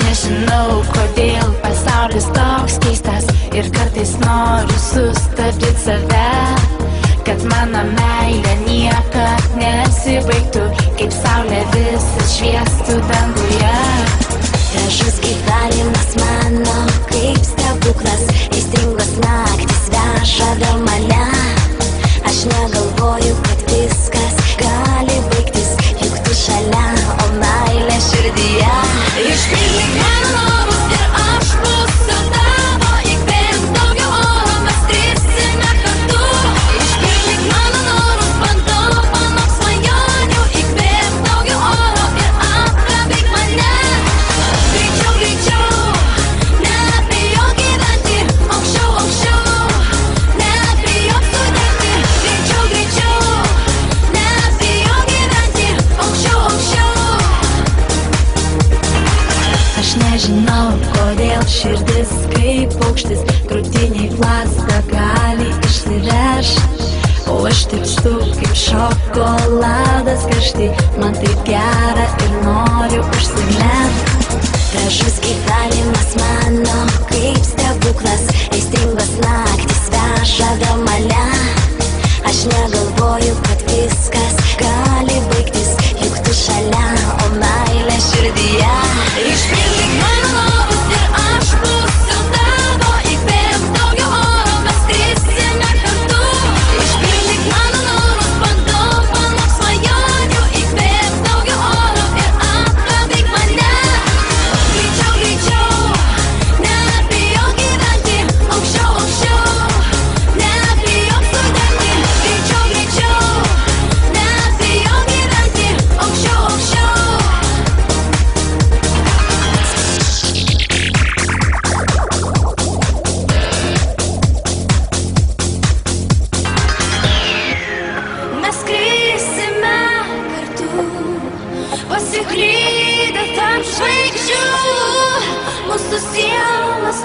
Nežinau, kodėl pasaulis toks keistas ir kartais noriu sustabdyti save, kad mano meilė niekad nesibaigtų, kaip saulė visas šviestų danguje. Gražus gyvenimas mano, kaip stebuklas, aistringos naktis veža vėl mane. Aš negalvoju, kad viskas gali baigtis, juk tu šalia, o meilė širdyje. Išpildyk mano norus ir aš būsiu tavo, įkvėpk daugiau oro, mes trisime kartu. Išpildyk mano norus, bandau panok svajonių, įkvėpk daugiau oro ir apkabink mane. Greičiau, greičiau, nebijok gyventi, aukščiau, aukščiau, nebijok sudegti. Greičiau, greičiau, nebijok gyventi, aukščiau, aukščiau. Aš nežinau, kodėl širdis kaip paukštis krūtiniai plazda gali išsivežt, o aš tirpstu kaip šokoladas karšti, man taip gera ir noriu užsimerkt. Gražus gyvenimas mano, kaip stebuklas, aistringos naktis veža vėl mane. Aš negalvoju, kad viskas gali baigtis, juk tu šalia, o meilė širdyje. Išpildyk mano norus ir aš būsiu tavo, įkvėpk daugiau oro, mes trisime kartu. Išpildyk mano norus, bandau panok svajonių, įkvėpk daugiau oro ir apkabink mane. Greičiau, greičiau, nebijok gyventi, aukščiau, aukščiau, nebijok sudegti. Greičiau, greičiau, nebijok gyventi, aukščiau, aukščiau. Mes skrisime kartu, pasiklydę tarp žvaigždžių, mūsų sielas